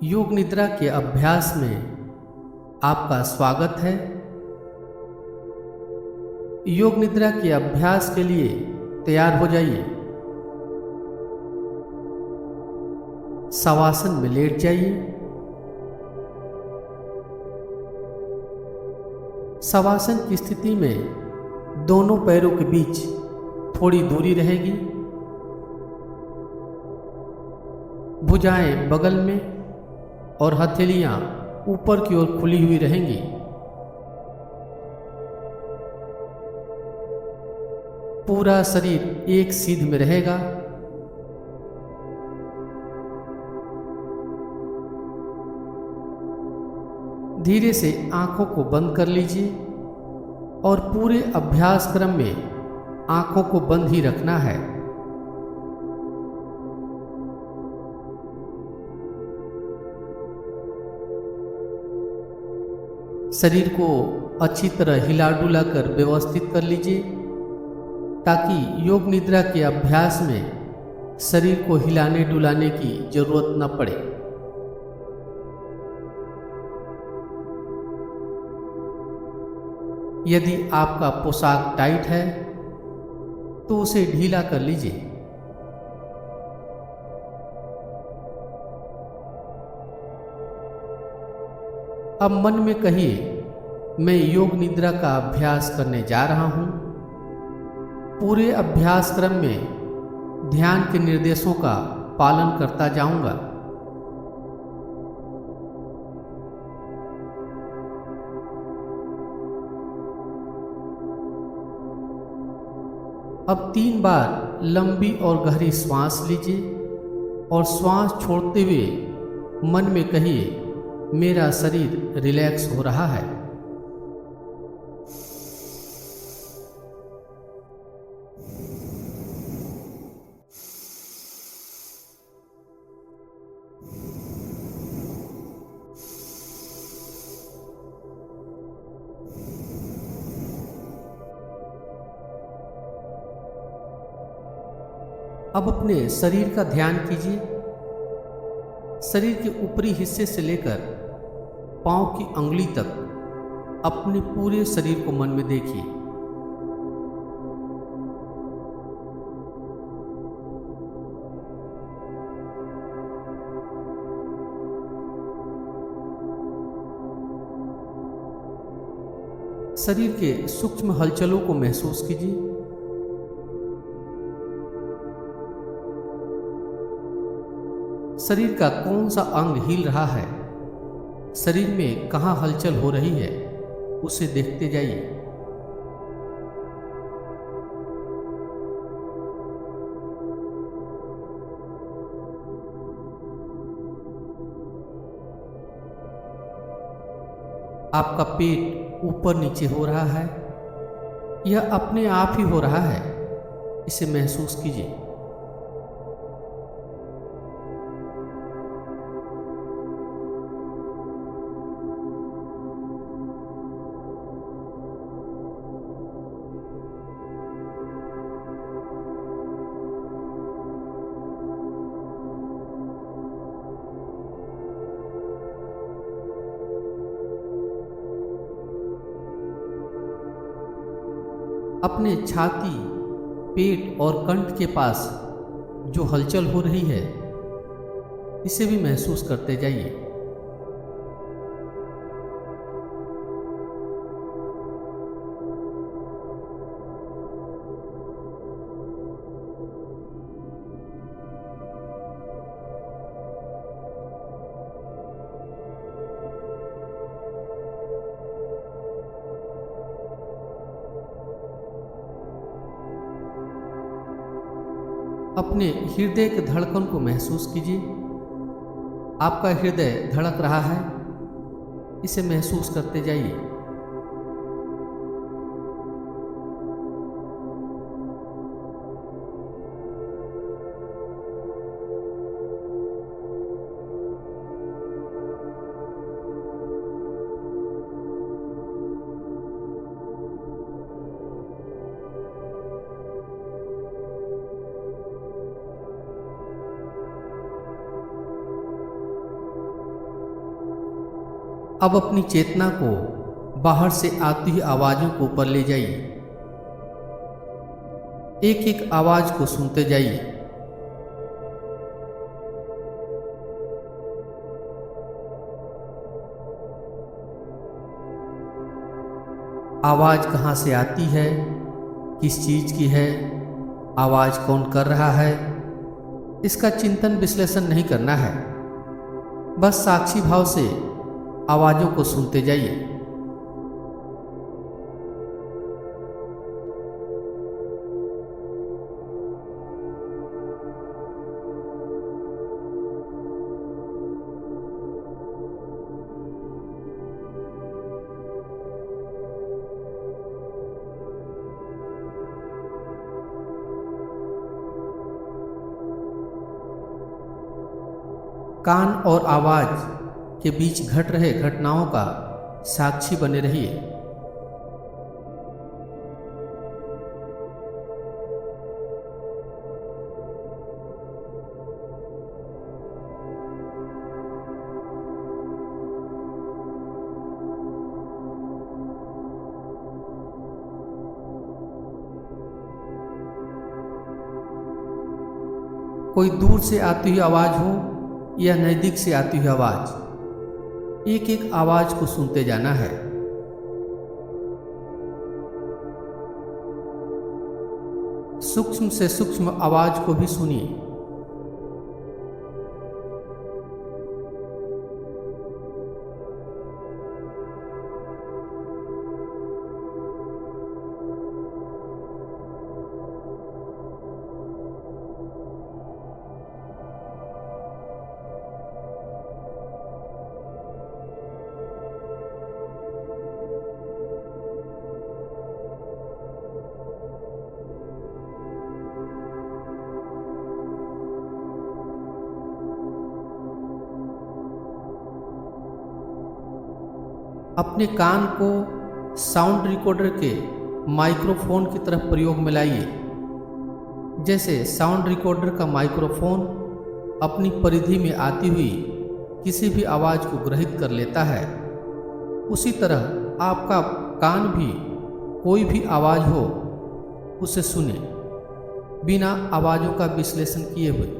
योग निद्रा के अभ्यास में आपका स्वागत है। योग निद्रा के अभ्यास के लिए तैयार हो जाइए। शवासन में लेट जाइए। शवासन की स्थिति में दोनों पैरों के बीच थोड़ी दूरी रहेगी। भुजाएं बगल में और हथेलियां ऊपर की ओर खुली हुई रहेंगी। पूरा शरीर एक सीध में रहेगा। धीरे से आंखों को बंद कर लीजिए और पूरे अभ्यास क्रम में आंखों को बंद ही रखना है। शरीर को अच्छी तरह हिला डुला कर व्यवस्थित कर लीजिए ताकि योग निद्रा के अभ्यास में शरीर को हिलाने डुलाने की जरूरत न पड़े। यदि आपका पोशाक टाइट है तो उसे ढीला कर लीजिए। अब मन में कहिए, मैं योग निद्रा का अभ्यास करने जा रहा हूं। पूरे अभ्यास क्रम में ध्यान के निर्देशों का पालन करता जाऊंगा। अब 3 बार लंबी और गहरी श्वास लीजिए और श्वास छोड़ते हुए मन में कहिए, मेरा शरीर रिलैक्स हो रहा है। अब अपने शरीर का ध्यान कीजिए। शरीर के ऊपरी हिस्से से लेकर पांव की अंगुली तक अपने पूरे शरीर को मन में देखिए। शरीर के सूक्ष्म हलचलों को महसूस कीजिए। शरीर का कौन सा अंग हिल रहा है, शरीर में कहाँ हलचल हो रही है, उसे देखते जाइए। आपका पेट ऊपर नीचे हो रहा है, यह अपने आप ही हो रहा है, इसे महसूस कीजिए। अपने छाती, पेट और कंठ के पास जो हलचल हो रही है, इसे भी महसूस करते जाइए। अपने हृदय के धड़कन को महसूस कीजिए। आपका हृदय धड़क रहा है, इसे महसूस करते जाइए। अब अपनी चेतना को बाहर से आती हुई आवाज़ों को ऊपर ले जाइए। एक एक आवाज़ को सुनते जाइए। आवाज़ कहाँ से आती है, किस चीज़ की है, आवाज़ कौन कर रहा है, इसका चिंतन विश्लेषण नहीं करना है। बस साक्षी भाव से आवाज़ों को सुनते जाइए। कान और आवाज़ के बीच घट रहे घटनाओं का साक्षी बने रहिए। कोई दूर से आती हुई आवाज़ हो या नज़दीक से आती हुई आवाज़, एक एक आवाज़ को सुनते जाना है। सूक्ष्म से सूक्ष्म आवाज़ को भी सुनिए। अपने कान को साउंड रिकॉर्डर के माइक्रोफोन की तरफ प्रयोग में लाइए। जैसे साउंड रिकॉर्डर का माइक्रोफोन अपनी परिधि में आती हुई किसी भी आवाज़ को ग्रहित कर लेता है, उसी तरह आपका कान भी कोई भी आवाज़ हो उसे सुने, बिना आवाज़ों का विश्लेषण किए हुए।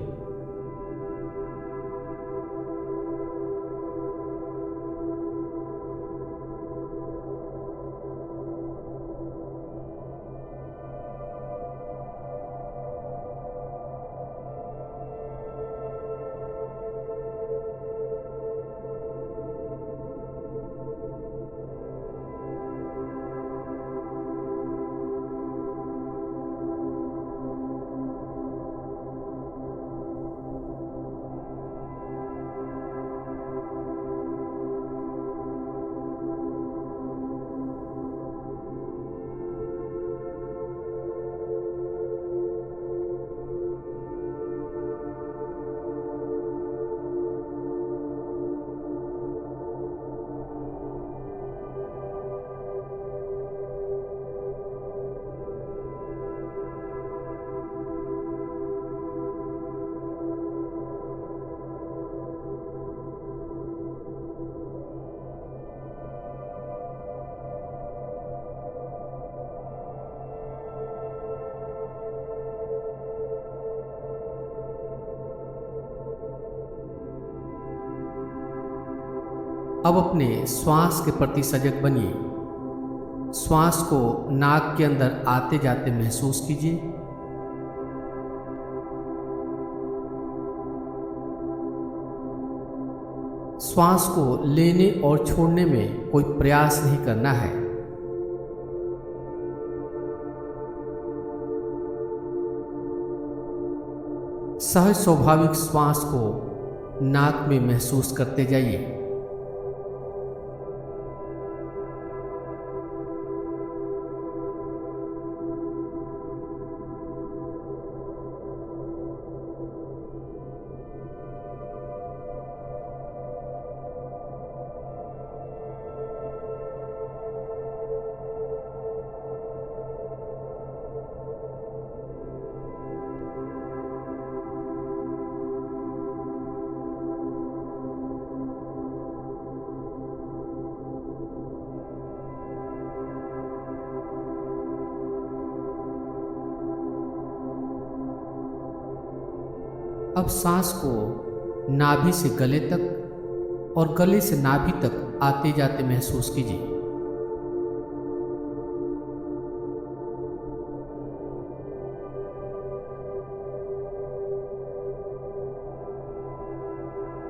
अब अपने श्वास के प्रति सजग बनिए। श्वास को नाक के अंदर आते जाते महसूस कीजिए। श्वास को लेने और छोड़ने में कोई प्रयास नहीं करना है। सहज स्वाभाविक श्वास को नाक में महसूस करते जाइए। अब सांस को नाभि से गले तक और गले से नाभि तक आते जाते महसूस कीजिए।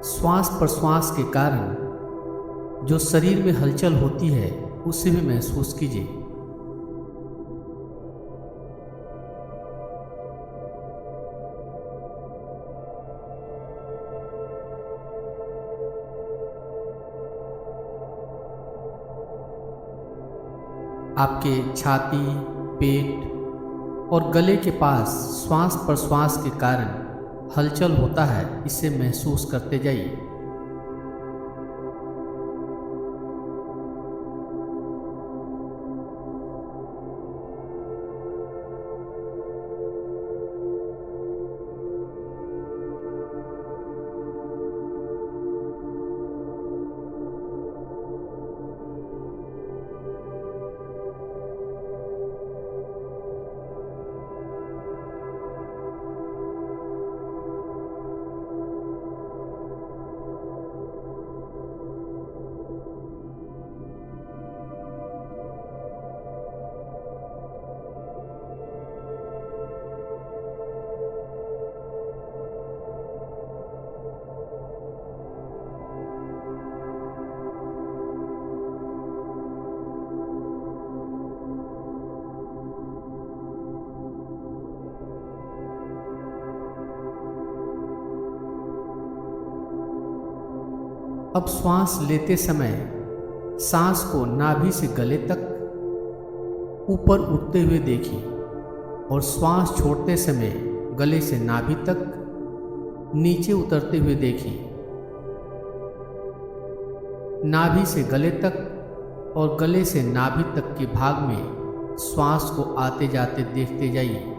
श्वास प्रश्वास के कारण जो शरीर में हलचल होती है उसे भी महसूस कीजिए। आपके छाती, पेट और गले के पास श्वास प्रश्वास के कारण हलचल होता है, इसे महसूस करते जाइए। अब श्वास लेते समय सांस को नाभि से गले तक ऊपर उठते हुए देखिए और श्वास छोड़ते समय गले से नाभि तक नीचे उतरते हुए देखिए। नाभि से गले तक और गले से नाभि तक के भाग में श्वास को आते जाते देखते जाइए।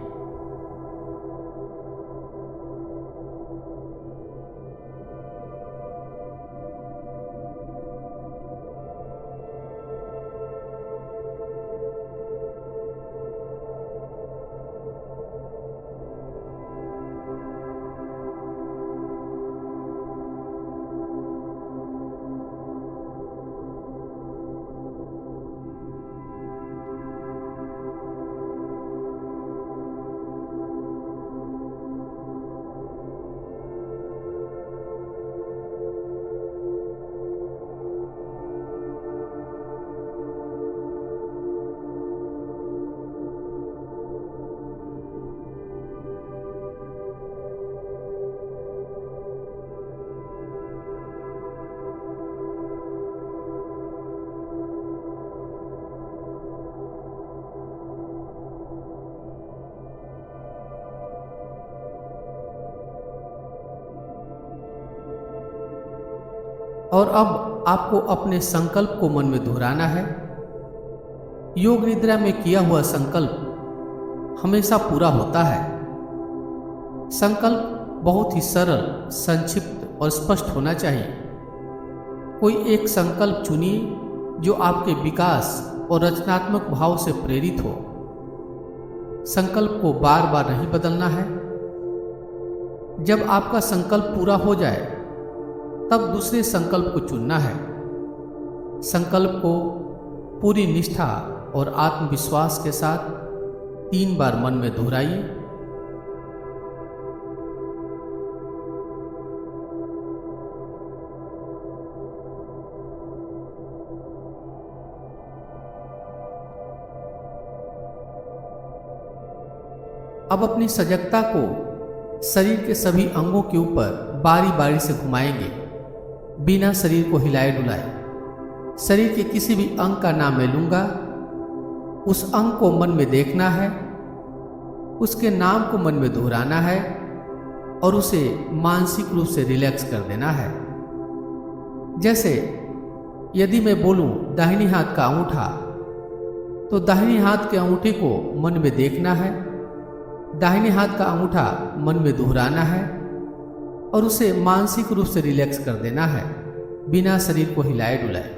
और अब आपको अपने संकल्प को मन में दोहराना है। योग निद्रा में किया हुआ संकल्प हमेशा पूरा होता है। संकल्प बहुत ही सरल, संक्षिप्त और स्पष्ट होना चाहिए। कोई एक संकल्प चुनिए जो आपके विकास और रचनात्मक भाव से प्रेरित हो। संकल्प को बार बार नहीं बदलना है। जब आपका संकल्प पूरा हो जाए तब दूसरे संकल्प को चुनना है। संकल्प को पूरी निष्ठा और आत्मविश्वास के साथ 3 बार मन में दोहराइए। अब अपनी सजगता को शरीर के सभी अंगों के ऊपर बारी बारी से घुमाएंगे, बिना शरीर को हिलाए डुलाए। शरीर के किसी भी अंग का नाम मैं लूंगा, उस अंग को मन में देखना है, उसके नाम को मन में दोहराना है और उसे मानसिक रूप से रिलैक्स कर देना है। जैसे यदि मैं बोलूं दाहिनी हाथ का अंगूठा, तो दाहिनी हाथ के अंगूठे को मन में देखना है, दाहिने हाथ का अंगूठा मन में दोहराना है और उसे मानसिक रूप से रिलैक्स कर देना है, बिना शरीर को हिलाए डुलाए।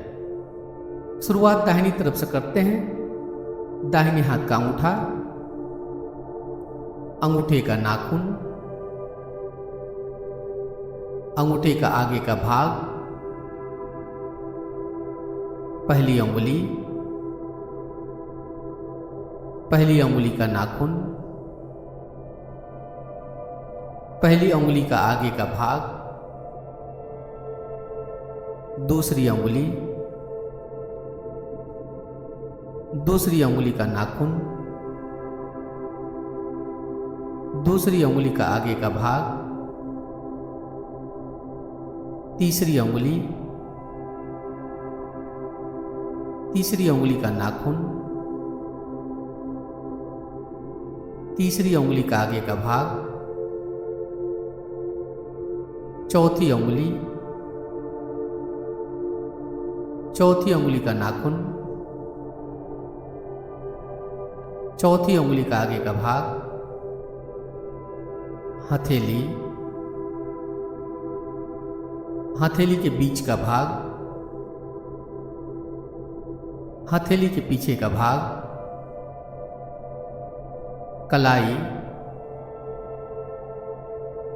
शुरुआत दाहिनी तरफ से करते हैं। दाहिने हाथ का अंगूठा, अंगूठे का नाखून, अंगूठे का आगे का भाग, पहली उंगली, पहली उंगली का नाखून, पहली उंगली का आगे का भाग, दूसरी उंगली, दूसरी उंगली का नाखून, दूसरी उंगली का आगे का भाग, तीसरी उंगली, तीसरी उंगली का नाखून, तीसरी उंगली का आगे का भाग, चौथी उंगली, चौथी उंगली का नाखून, चौथी उंगली का आगे का भाग, हथेली, हथेली के बीच का भाग, हथेली के पीछे का भाग, कलाई,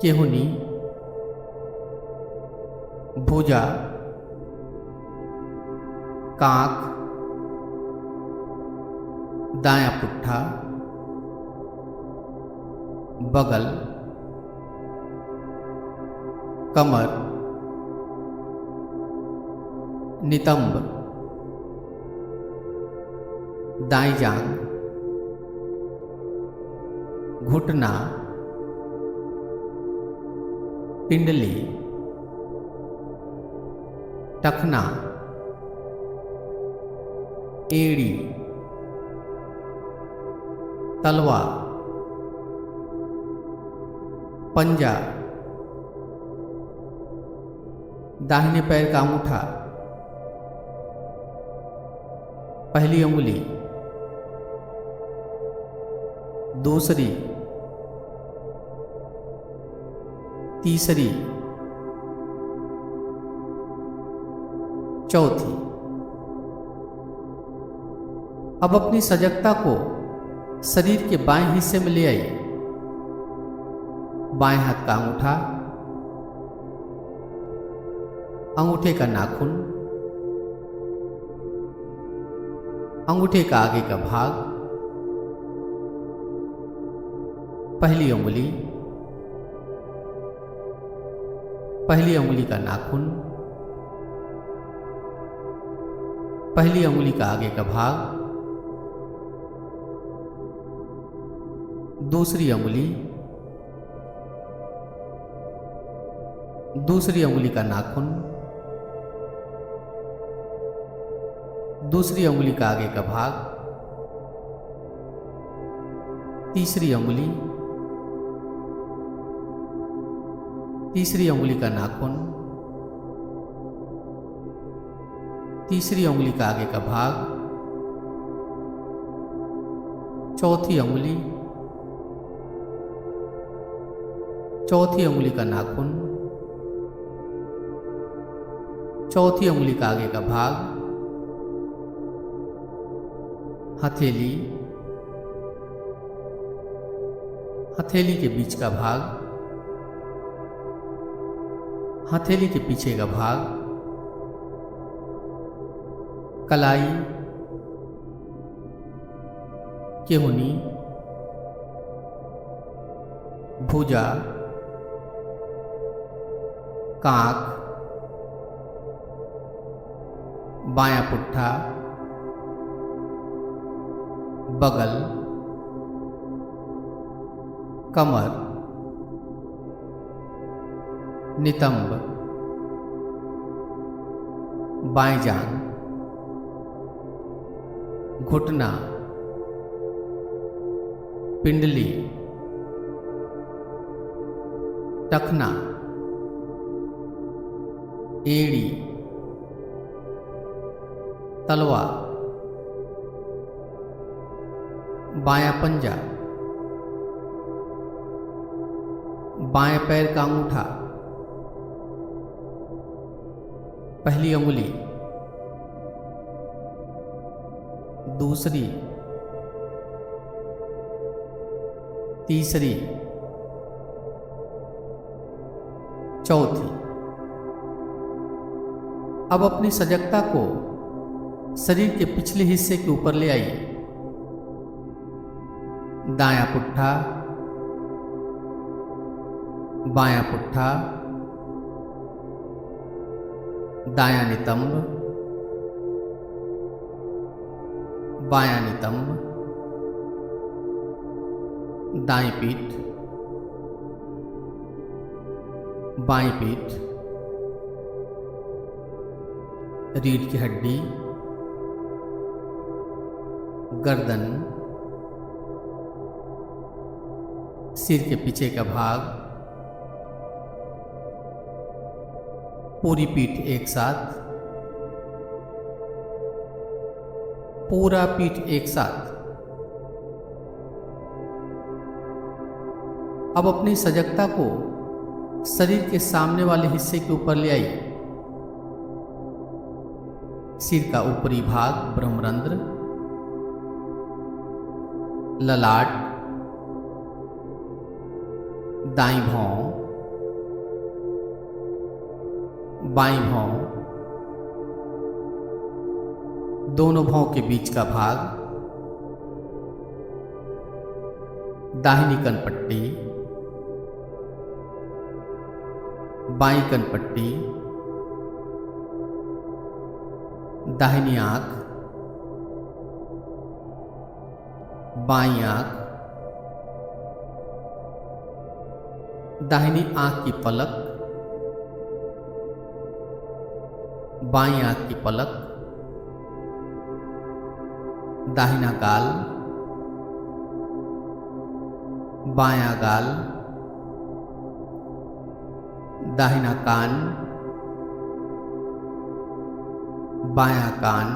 केहूनी, भुजा, कांख, दायां पुट्ठा, बगल, कमर, नितंब, दाईं जांघ, घुटना, पिंडली, टखना, एड़ी, तलवा, पंजा, दाहिने पैर का अंगूठा, पहली उंगली, दूसरी, तीसरी, चौथी। अब अपनी सजगता को शरीर के बाएं हिस्से में ले आइए। बाएं हाथ का अंगूठा, अंगूठे का नाखून, अंगूठे का आगे का भाग, पहली उंगली, पहली उंगली का नाखून, पहली उंगली का आगे का भाग, दूसरी उंगली, दूसरी उंगली का नाखून, दूसरी उंगली का आगे का भाग, तीसरी उंगली, तीसरी उंगली का नाखून, तीसरी उंगली का आगे का भाग, चौथी उंगली, चौथी उंगली का नाखून, चौथी उंगली का आगे का भाग, हथेली, हथेली के बीच का भाग, हथेली के पीछे का भाग, कलाई, केहूनी, भुजा, कांख, बायां पुट्ठा, बगल, कमर, नितंब, बाएं जांघ, घुटना, पिंडली, टखना, एड़ी, तलवा, बायां पंजा, बाएं पैर का अंगूठा, पहली उंगली, दूसरी, तीसरी, चौथी। अब अपनी सजगता को शरीर के पिछले हिस्से के ऊपर ले आइए। दायां पुट्ठा, बायां पुट्ठा, दायां नितंब, बायां नितंब, दाईं पीठ, बाईं पीठ, रीढ़ की हड्डी, गर्दन, सिर के पीछे का भाग, पूरी पीठ एक साथ, पूरा पीठ एक साथ। अब अपनी सजगता को शरीर के सामने वाले हिस्से के ऊपर ले आइए। सिर का ऊपरी भाग, ब्रह्मरंध्र, ललाट, दाईं भौं, बाईं भौं, दोनों भौं के बीच का भाग, दाहिनी कनपट्टी, बाईं कनपट्टी, दाहिनी आंख, बाईं आंख, दाहिनी आंख की पलक, बाईं आंख की पलक, दाहिना गाल, बायां गाल, दाहिना कान, बायां कान,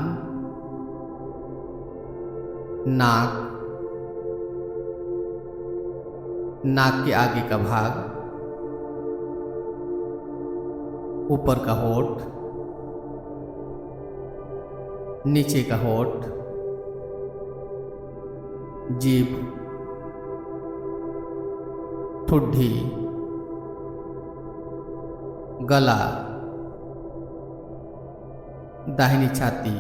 नाक, नाक के आगे का भाग, ऊपर का होठ, नीचे का होठ, जीभ, ठुड्डी, गला, दाहिनी छाती,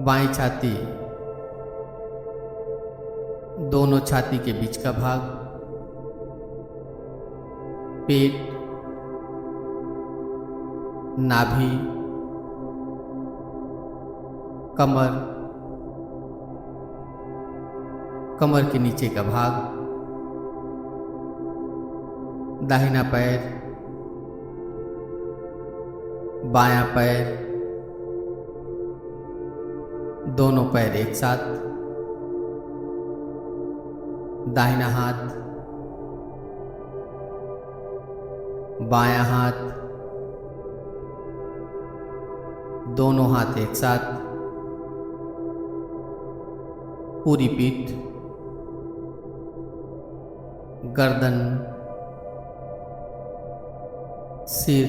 बाईं छाती, दोनों छाती के बीच का भाग, पेट, नाभि, कमर, कमर के नीचे का भाग, दाहिना पैर, बायां पैर, दोनों पैर एक साथ, दाहिना हाथ, बायां हाथ, दोनों हाथ एक साथ, पूरी पीठ, गर्दन, सिर,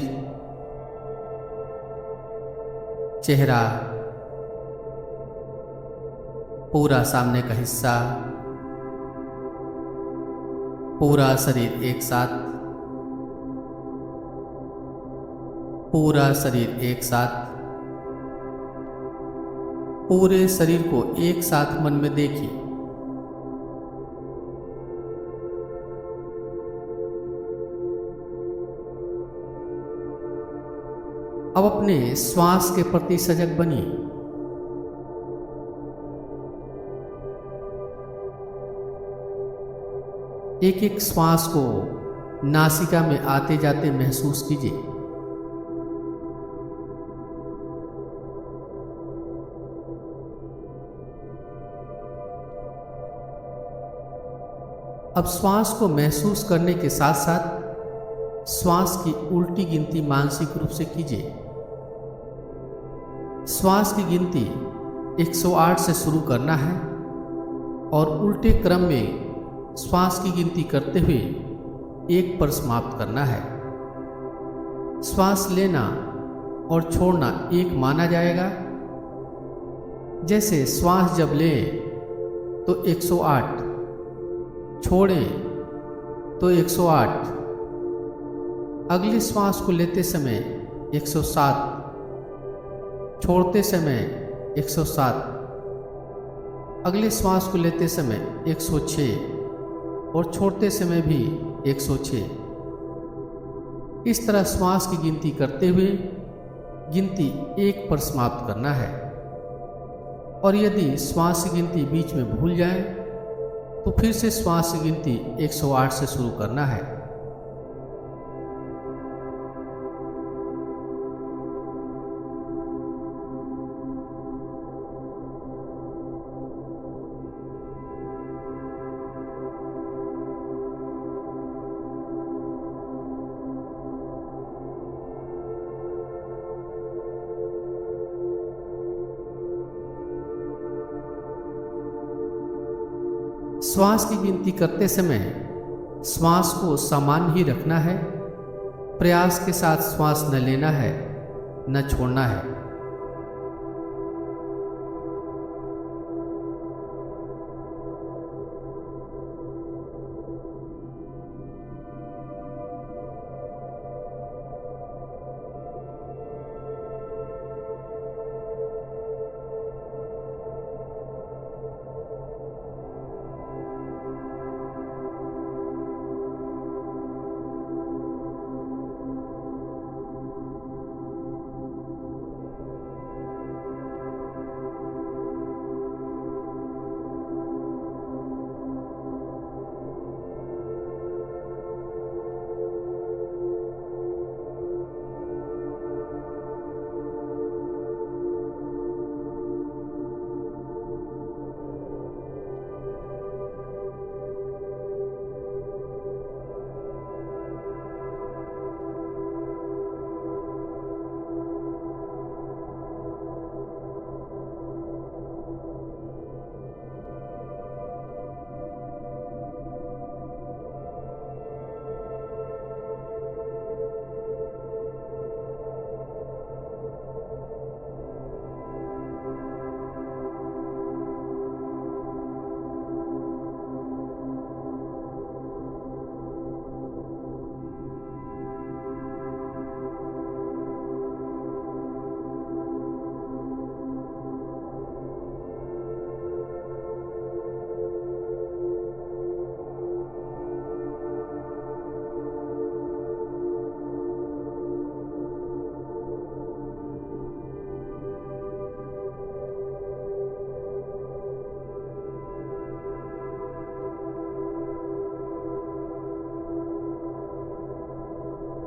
चेहरा, पूरा सामने का हिस्सा, पूरा शरीर एक साथ, पूरा शरीर एक साथ, पूरे शरीर को एक साथ मन में देखिए। अब अपने श्वास के प्रति सजग बनिए। एक एक श्वास को नासिका में आते जाते महसूस कीजिए। अब श्वास को महसूस करने के साथ साथ श्वास की उल्टी गिनती मानसिक रूप से कीजिए। श्वास की गिनती 108 से शुरू करना है और उल्टे क्रम में श्वास की गिनती करते हुए 1 पर समाप्त करना है। श्वास लेना और छोड़ना 1 माना जाएगा। जैसे श्वास जब लें तो 108, छोड़ें तो 108, अगली श्वास को लेते समय 107, छोड़ते समय 107, अगली श्वास को लेते समय 106 और छोड़ते समय भी 106। इस तरह श्वास की गिनती करते हुए गिनती 1 पर समाप्त करना है। और यदि श्वास की गिनती बीच में भूल जाए तो फिर से श्वास की गिनती 108 से शुरू करना है। श्वास की गिनती करते समय श्वास को सामान्य ही रखना है। प्रयास के साथ श्वास न लेना है, न छोड़ना है।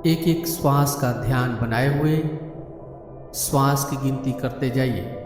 एक एक श्वास का ध्यान बनाए हुए श्वास की गिनती करते जाइए।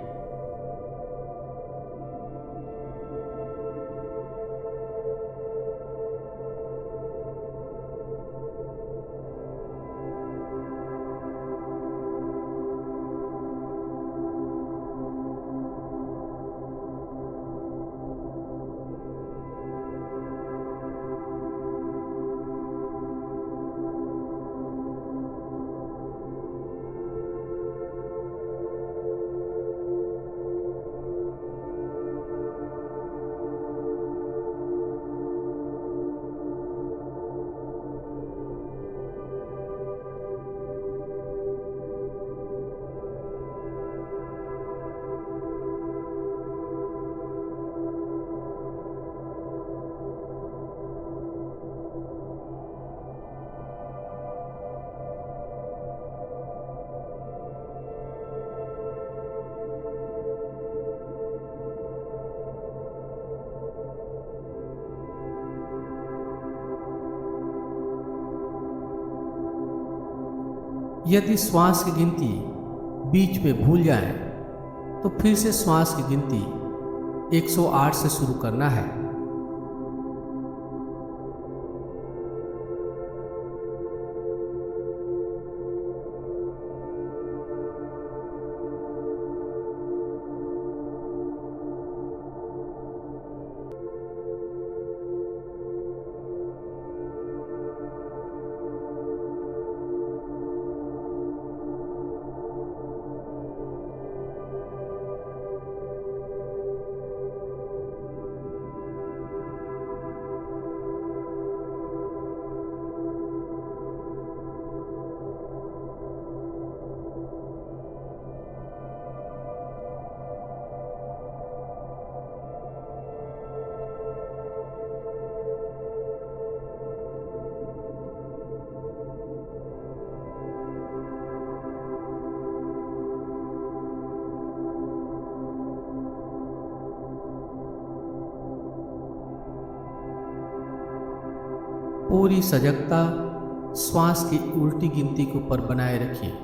यदि श्वास की गिनती बीच में भूल जाए तो फिर से श्वास की गिनती 108 से शुरू करना है। पूरी सजगता श्वास की उल्टी गिनती के ऊपर बनाए रखिए।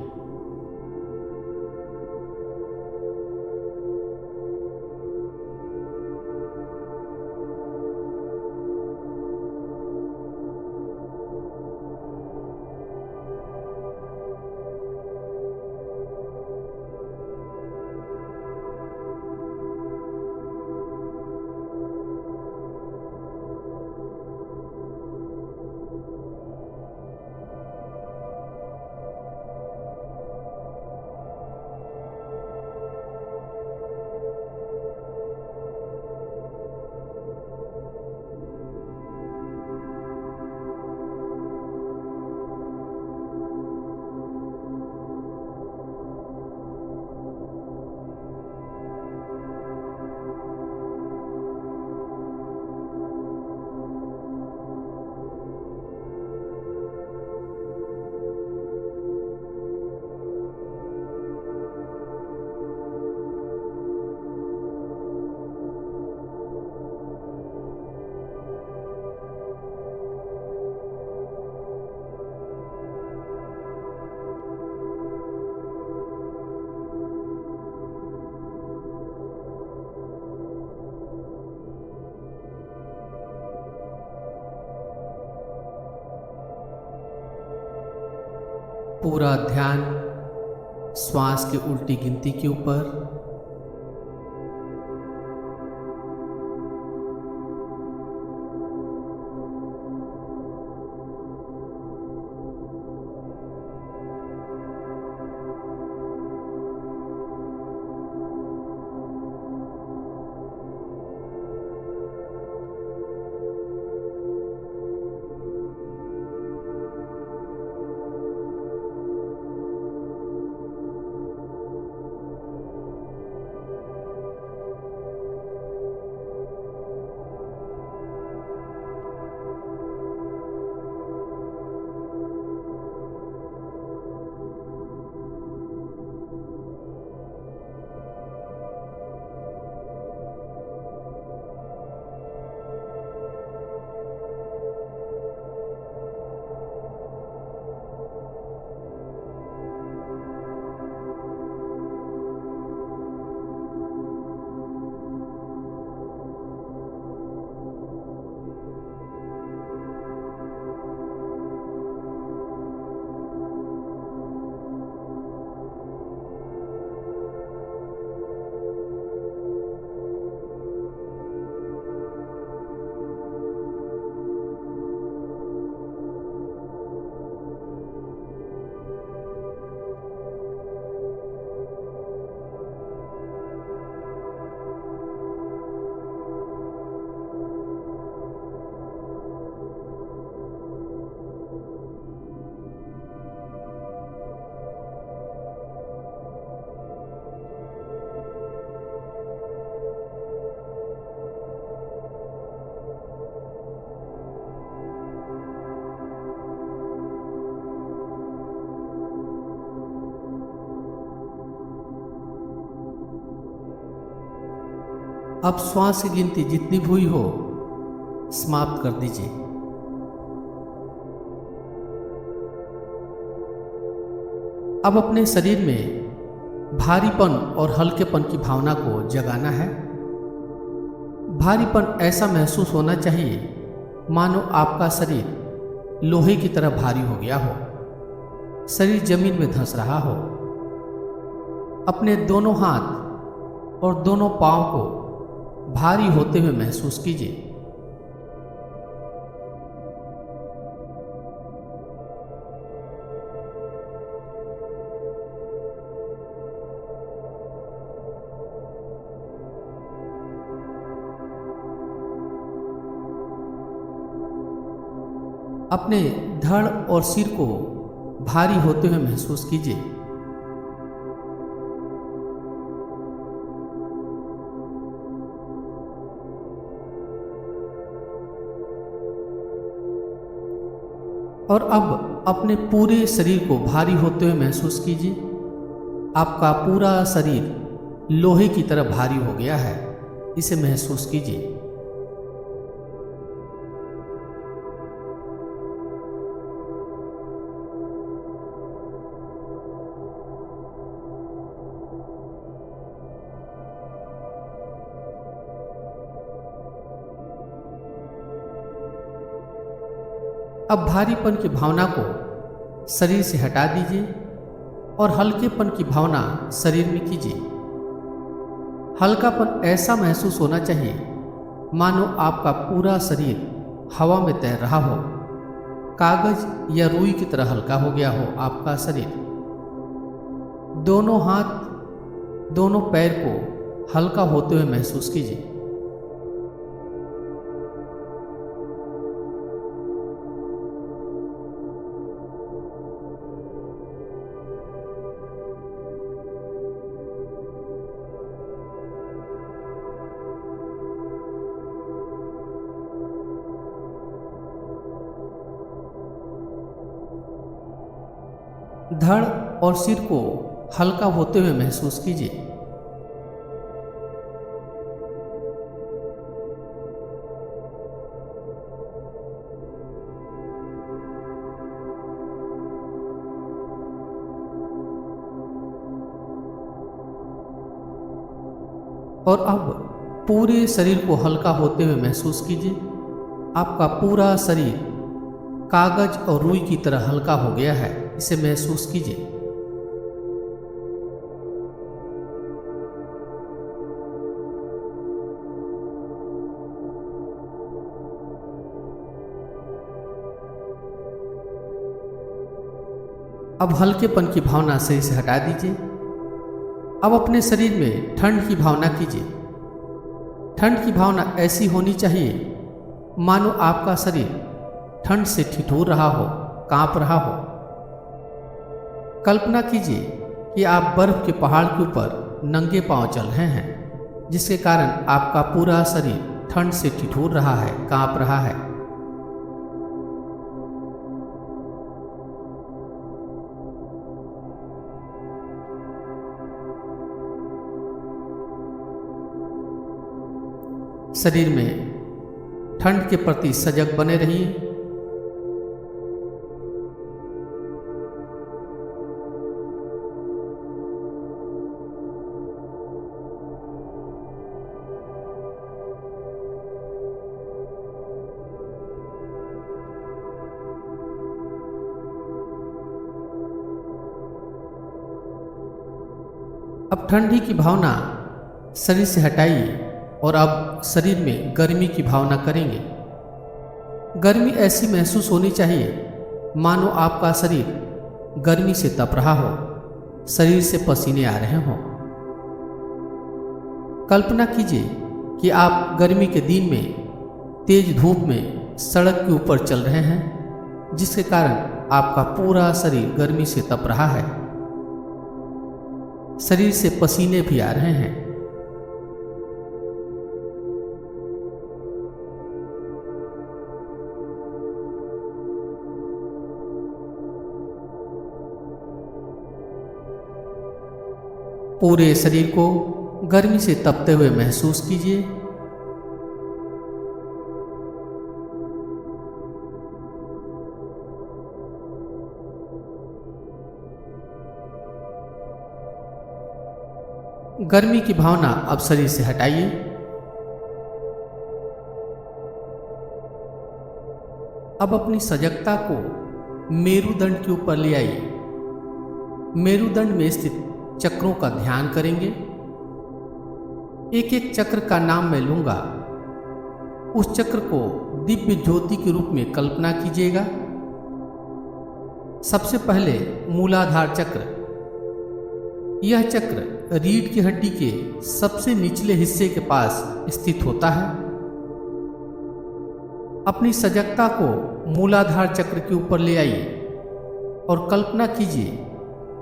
पूरा ध्यान श्वास की उल्टी गिनती के ऊपर। अब श्वास की गिनती जितनी भी हुई हो समाप्त कर दीजिए। अब अपने शरीर में भारीपन और हल्केपन की भावना को जगाना है। भारीपन ऐसा महसूस होना चाहिए मानो आपका शरीर लोहे की तरह भारी हो गया हो, शरीर जमीन में धंस रहा हो। अपने दोनों हाथ और दोनों पांव को भारी होते हुए महसूस कीजिए। अपने धड़ और सिर को भारी होते हुए महसूस कीजिए। और अब अपने पूरे शरीर को भारी होते हुए महसूस कीजिए। आपका पूरा शरीर लोहे की तरह भारी हो गया है, इसे महसूस कीजिए। अब भारीपन की भावना को शरीर से हटा दीजिए और हल्केपन की भावना शरीर में कीजिए। हल्कापन ऐसा महसूस होना चाहिए मानो आपका पूरा शरीर हवा में तैर रहा हो, कागज या रुई की तरह हल्का हो गया हो आपका शरीर। दोनों हाथ, दोनों पैर को हल्का होते हुए महसूस कीजिए। धड़ और सिर को हल्का होते हुए महसूस कीजिए। और अब पूरे शरीर को हल्का होते हुए महसूस कीजिए। आपका पूरा शरीर कागज और रुई की तरह हल्का हो गया है, इसे महसूस कीजिए। अब हल्केपन की भावना शरीर से हटा दीजिए। अब अपने शरीर में ठंड की भावना कीजिए। ठंड की भावना ऐसी होनी चाहिए मानो आपका शरीर ठंड से ठिठुर रहा हो, कांप रहा हो। कल्पना कीजिए कि आप बर्फ के पहाड़ के ऊपर नंगे पांव चल रहे हैं, जिसके कारण आपका पूरा शरीर ठंड से ठिठुर रहा है, कांप रहा है। शरीर में ठंड के प्रति सजग बने रहिए। अब ठंडी की भावना शरीर से हटाइए और अब शरीर में गर्मी की भावना करेंगे। गर्मी ऐसी महसूस होनी चाहिए मानो आपका शरीर गर्मी से तप रहा हो, शरीर से पसीने आ रहे हों। कल्पना कीजिए कि आप गर्मी के दिन में तेज धूप में सड़क के ऊपर चल रहे हैं, जिसके कारण आपका पूरा शरीर गर्मी से तप रहा है, शरीर से पसीने भी आ रहे हैं। पूरे शरीर को गर्मी से तपते हुए महसूस कीजिए। गर्मी की भावना अब शरीर से हटाइए। अब अपनी सजगता को मेरुदंड के ऊपर ले आइए। मेरुदंड में स्थित चक्रों का ध्यान करेंगे। एक एक चक्र का नाम मैं लूंगा। उस चक्र को दिव्य ज्योति के रूप में कल्पना कीजिएगा। सबसे पहले मूलाधार चक्र। यह चक्र रीढ़ की हड्डी के सबसे निचले हिस्से के पास स्थित होता है। अपनी सजगता को मूलाधार चक्र के ऊपर ले आइए और कल्पना कीजिए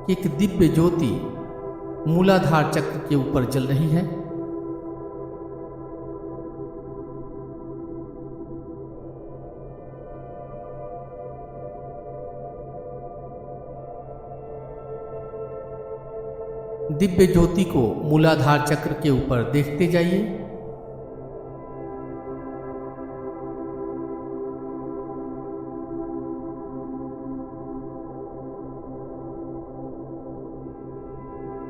कि एक दिव्य ज्योति मूलाधार चक्र के ऊपर जल रही है। दिव्य ज्योति को मूलाधार चक्र के ऊपर देखते जाइए।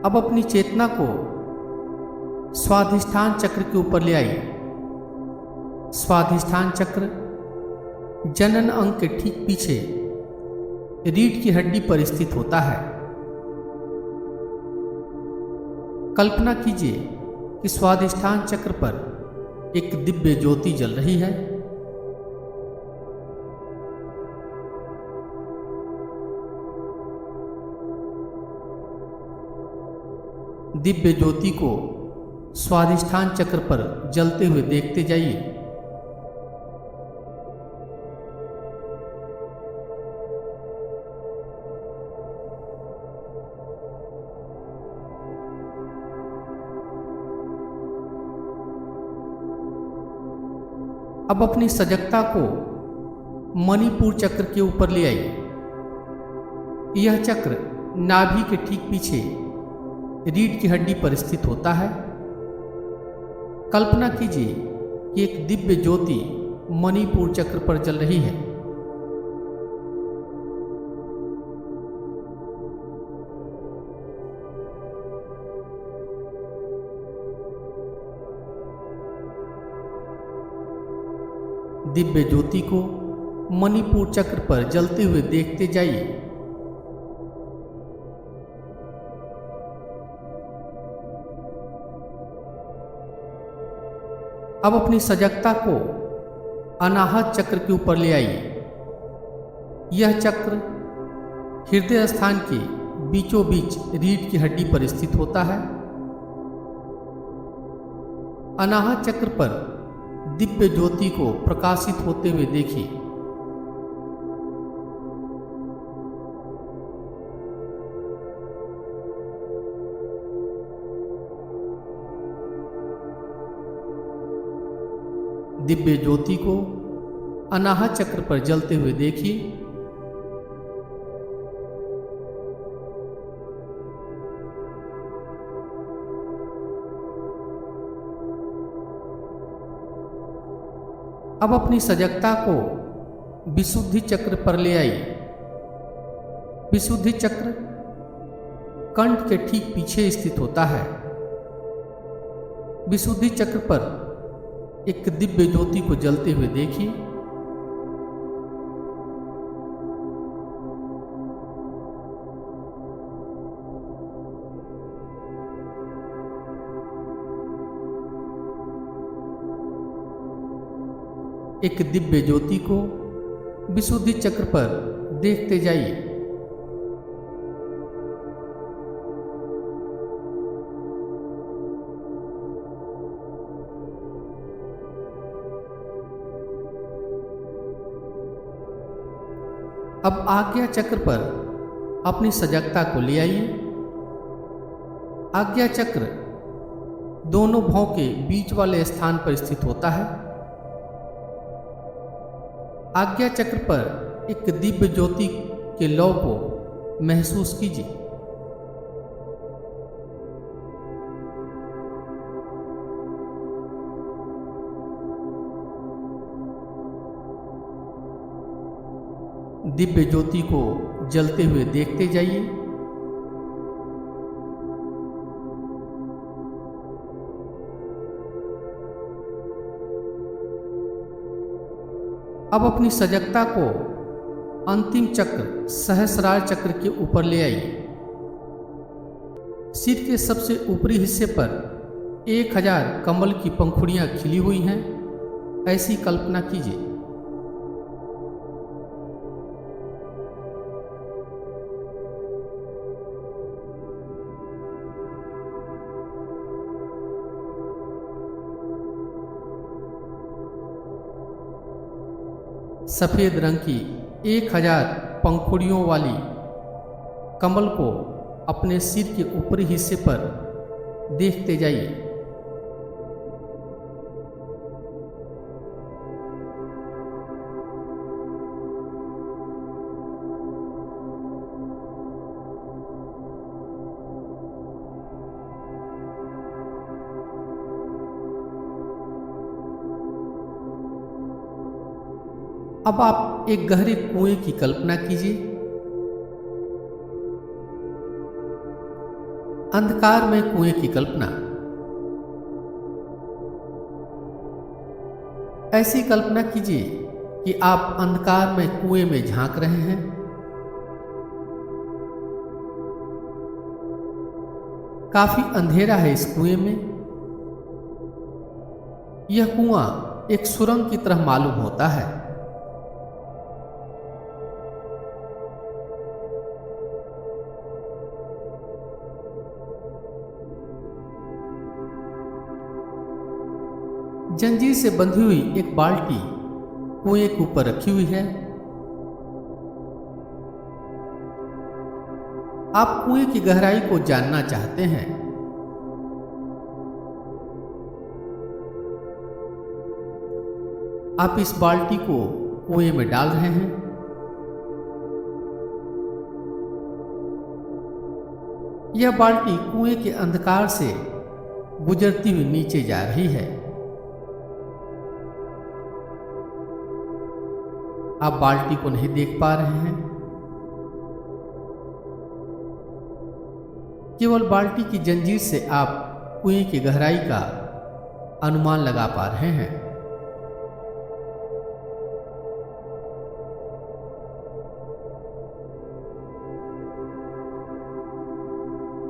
अब अपनी चेतना को स्वाधिष्ठान चक्र के ऊपर ले आइए। स्वाधिष्ठान चक्र जनन अंग के ठीक पीछे रीढ़ की हड्डी पर स्थित होता है। कल्पना कीजिए कि स्वादिष्ठान चक्र पर एक दिव्य ज्योति जल रही है। दिव्य ज्योति को स्वादिष्ठान चक्र पर जलते हुए देखते जाइए। अब अपनी सजगता को मणिपुर चक्र के ऊपर ले आइए। यह चक्र नाभि के ठीक पीछे रीढ़ की हड्डी पर स्थित होता है। कल्पना कीजिए कि एक दिव्य ज्योति मणिपुर चक्र पर जल रही है। दिव्य ज्योति को मणिपुर चक्र पर जलते हुए देखते जाइए। अब अपनी सजगता को अनाहत चक्र के ऊपर ले आइए। यह चक्र हृदय स्थान के बीचों बीच रीढ़ की हड्डी पर स्थित होता है। अनाहत चक्र पर दिव्य ज्योति को प्रकाशित होते हुए देखिए। दिव्य ज्योति को अनाहत चक्र पर जलते हुए देखिए। अब अपनी सजगता को विशुद्धि चक्र पर ले आइए। विशुद्धि चक्र कंठ के ठीक पीछे स्थित होता है। विशुद्धि चक्र पर एक दिव्य ज्योति को जलते हुए देखिए। एक दिव्य ज्योति को विशुद्धि चक्र पर देखते जाइए। अब आज्ञा चक्र पर अपनी सजगता को ले आइए। आज्ञा चक्र दोनों भौं के बीच वाले स्थान पर स्थित होता है। आज्ञा चक्र पर एक दिव्य ज्योति के लौ को महसूस कीजिए। दिव्य ज्योति को जलते हुए देखते जाइए। अब अपनी सजगता को अंतिम चक्र सहस्रार चक्र के ऊपर ले आइए। सिर के सबसे ऊपरी हिस्से पर 1000 कमल की पंखुड़ियां खिली हुई हैं, ऐसी कल्पना कीजिए। सफेद रंग की 1000 पंखुड़ियों वाली कमल को अपने सिर के ऊपरी हिस्से पर देखते जाइए। अब आप एक गहरे कुएं की कल्पना कीजिए। अंधकार में कुएं की कल्पना। ऐसी कल्पना कीजिए कि आप अंधकार में कुएं में झांक रहे हैं। काफी अंधेरा है इस कुएं में। यह कुआं एक सुरंग की तरह मालूम होता है। जंजीर से बंधी हुई एक बाल्टी कुएं के ऊपर रखी हुई है। आप कुएं की गहराई को जानना चाहते हैं। आप इस बाल्टी को कुएं में डाल रहे हैं। यह बाल्टी कुएं के अंधकार से गुजरती हुई नीचे जा रही है। आप बाल्टी को नहीं देख पा रहे हैं। केवल बाल्टी की जंजीर से आप कुएं की गहराई का अनुमान लगा पा रहे हैं।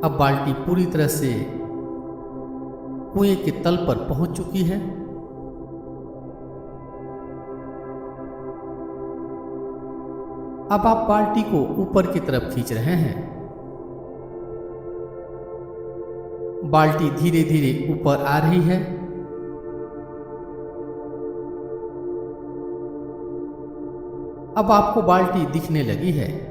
अब बाल्टी पूरी तरह से कुएं के तल पर पहुंच चुकी है। अब आप बाल्टी को ऊपर की तरफ खींच रहे हैं। बाल्टी धीरे धीरे ऊपर आ रही है। अब आपको बाल्टी दिखने लगी है।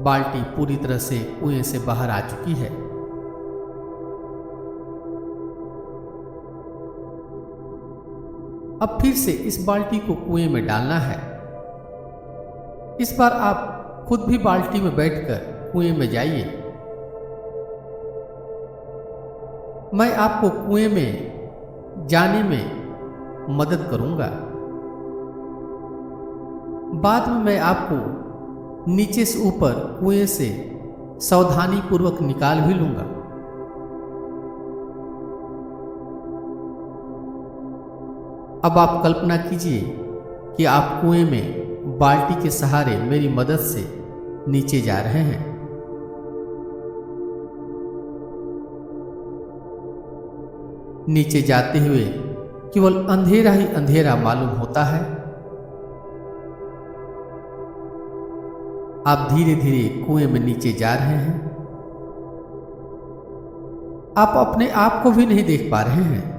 बाल्टी पूरी तरह से कुएं से बाहर आ चुकी है। अब फिर से इस बाल्टी को कुएं में डालना है। इस बार आप खुद भी बाल्टी में बैठकर कुएं में जाइए। मैं आपको कुएं में जाने में मदद करूंगा। बाद में मैं आपको नीचे से ऊपर कुएं से सावधानी पूर्वक निकाल भी लूंगा। अब आप कल्पना कीजिए कि आप कुएं में बाल्टी के सहारे मेरी मदद से नीचे जा रहे हैं। नीचे जाते हुए केवल अंधेरा ही अंधेरा मालूम होता है। आप धीरे धीरे कुएं में नीचे जा रहे हैं। आप अपने आप को भी नहीं देख पा रहे हैं।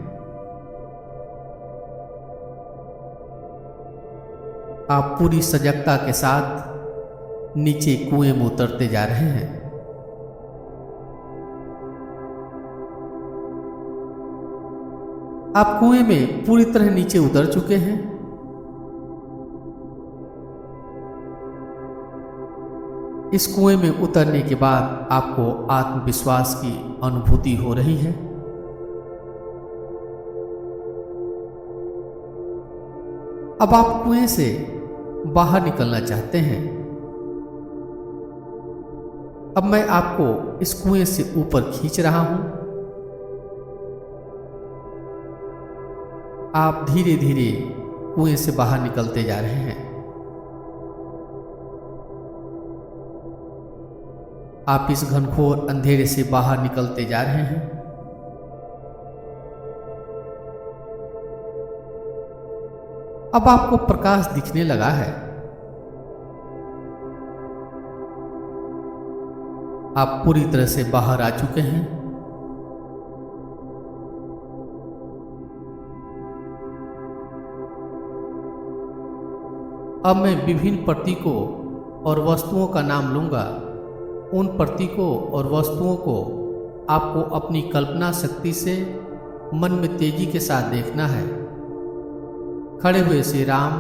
आप पूरी सजगता के साथ नीचे कुएं में उतरते जा रहे हैं। आप कुएं में पूरी तरह नीचे उतर चुके हैं। इस कुएं में उतरने के बाद आपको आत्मविश्वास की अनुभूति हो रही है। अब आप कुएं से बाहर निकलना चाहते हैं। अब मैं आपको इस कुएं से ऊपर खींच रहा हूं। आप धीरे धीरे कुएं से बाहर निकलते जा रहे हैं। आप इस घनघोर अंधेरे से बाहर निकलते जा रहे हैं। अब आपको प्रकाश दिखने लगा है। आप पूरी तरह से बाहर आ चुके हैं। अब मैं विभिन्न प्रतीकों और वस्तुओं का नाम लूंगा। उन प्रतीकों और वस्तुओं को आपको अपनी कल्पना शक्ति से मन में तेजी के साथ देखना है। खड़े हुए श्री राम,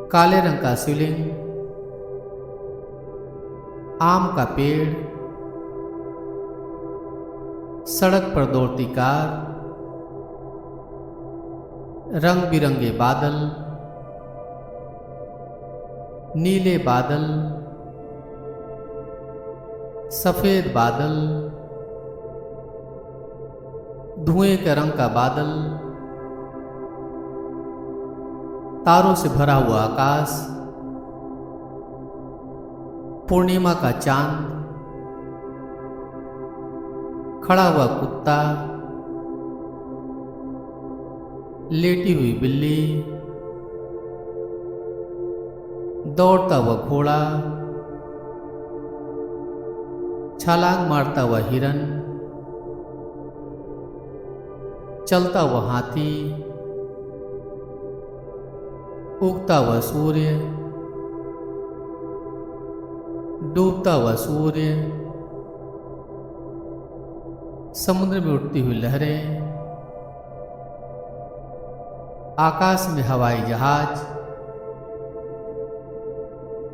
काले रंग का शिवलिंग, आम का पेड़, सड़क पर दौड़ती कार, रंग बिरंगे बादल, नीले बादल, सफेद बादल, धुएं के रंग का बादल, तारों से भरा हुआ आकाश, पूर्णिमा का चांद, खड़ा हुआ कुत्ता, लेटी हुई बिल्ली, दौड़ता हुआ घोड़ा, छलांग मारता हुआ हिरन, चलता हुआ हाथी, उगता हुआ सूर्य, डूबता हुआ सूर्य, समुद्र में उठती हुई लहरें, आकाश में हवाई जहाज,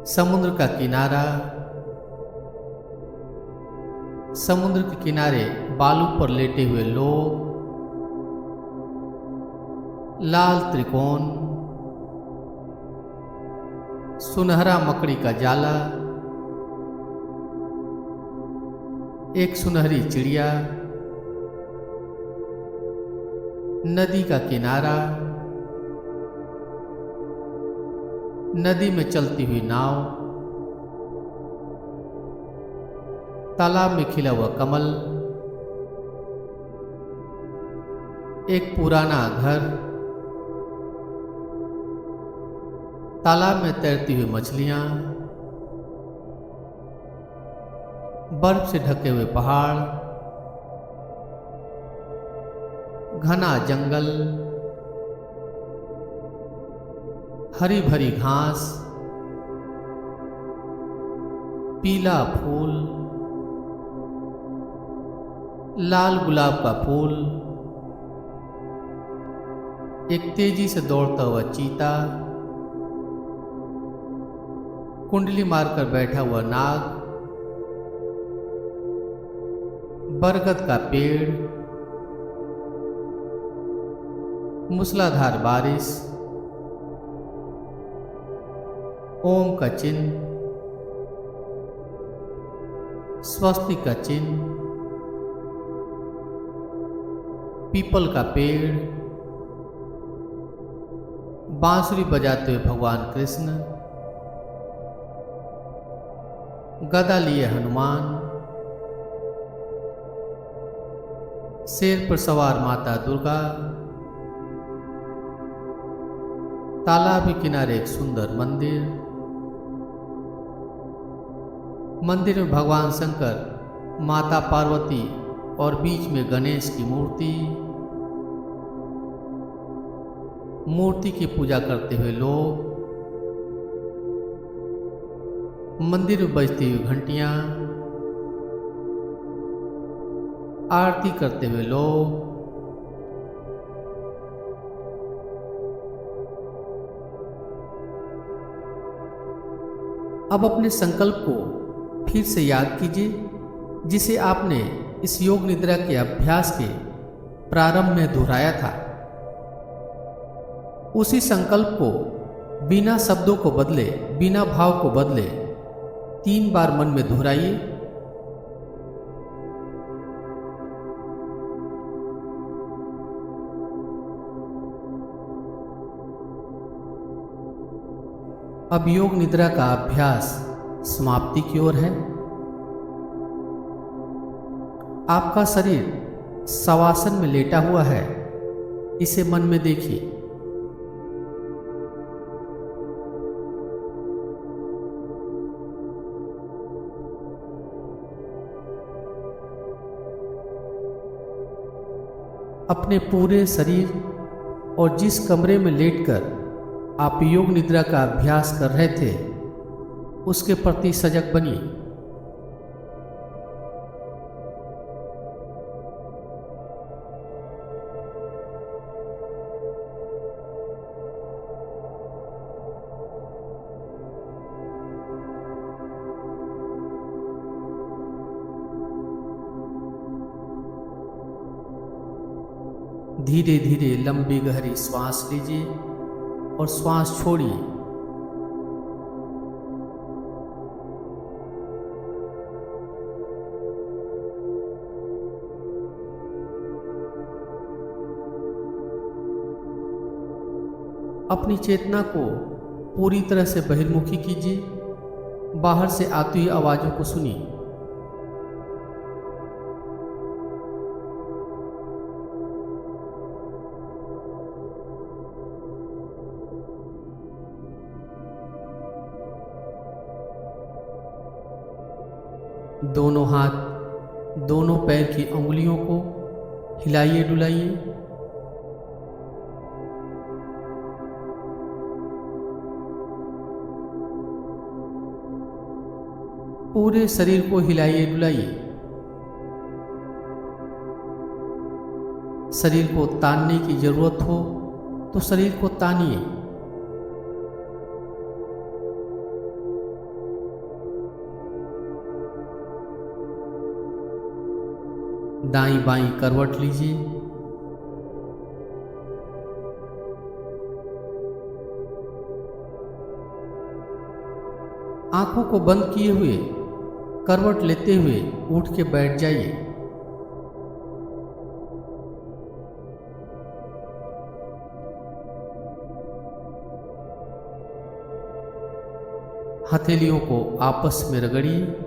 समुद्र का किनारा, समुद्र के किनारे बालू पर लेटे हुए लोग, लाल त्रिकोण, सुनहरा मकड़ी का जाला, एक सुनहरी चिड़िया, नदी का किनारा, नदी में चलती हुई नाव, तालाब में खिला हुआ कमल, एक पुराना घर, तालाब में तैरती हुई मछलियां, बर्फ से ढके हुए पहाड़, घना जंगल, हरी भरी घास, पीला फूल, लाल गुलाब का फूल, एक तेजी से दौड़ता हुआ चीता, कुंडली मारकर बैठा हुआ नाग, बरगद का पेड़, मूसलाधार बारिश, ओम का चिन्ह, स्वस्तिक का चिन्ह, पीपल का पेड़, बांसुरी बजाते हुए भगवान कृष्ण, गदा लिए हनुमान, शेर पर सवार माता दुर्गा, तालाब के किनारे एक सुंदर मंदिर, मंदिर में भगवान शंकर, माता पार्वती और बीच में गणेश की मूर्ति, मूर्ति की पूजा करते हुए लोग, मंदिर में बजती हुई घंटियां, आरती करते हुए लोग, अब अपने संकल्प को फिर से याद कीजिए जिसे आपने इस योग निद्रा के अभ्यास के प्रारंभ में दोहराया था। उसी संकल्प को बिना शब्दों को बदले, बिना भाव को बदले 3 बार मन में दोहराइए। अब योग निद्रा का अभ्यास समाप्ति की ओर है। आपका शरीर शवासन में लेटा हुआ है, इसे मन में देखिए। अपने पूरे शरीर और जिस कमरे में लेटकर आप योग निद्रा का अभ्यास कर रहे थे उसके प्रति सजग बनिए। धीरे धीरे लंबी गहरी श्वास लीजिए और श्वास छोड़िए। अपनी चेतना को पूरी तरह से बहिर्मुखी कीजिए। बाहर से आती हुई आवाज़ों को सुनिए। दोनों हाथ, दोनों पैर की उंगलियों को हिलाइए डुलाइए। पूरे शरीर को हिलाइए डुलाइए। शरीर को तानने की जरूरत हो तो शरीर को तानिए। दाईं बाईं करवट लीजिए। आंखों को बंद किए हुए करवट लेते हुए उठ के बैठ जाइए। हथेलियों को आपस में रगड़िए।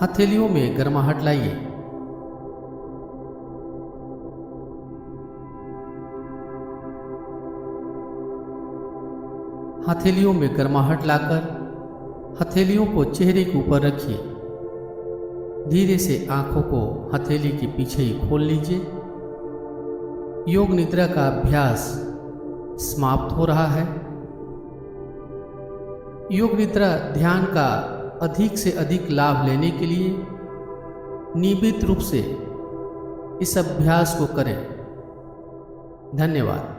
हथेलियों में गर्माहट लाइए। हथेलियों में गर्माहट लाकर हथेलियों को चेहरे के ऊपर रखिए। धीरे से आंखों को हथेली के पीछे ही खोल लीजिए। योग निद्रा का अभ्यास समाप्त हो रहा है। योग निद्रा ध्यान का अधिक से अधिक लाभ लेने के लिए नियमित रूप से इस अभ्यास को करें। धन्यवाद।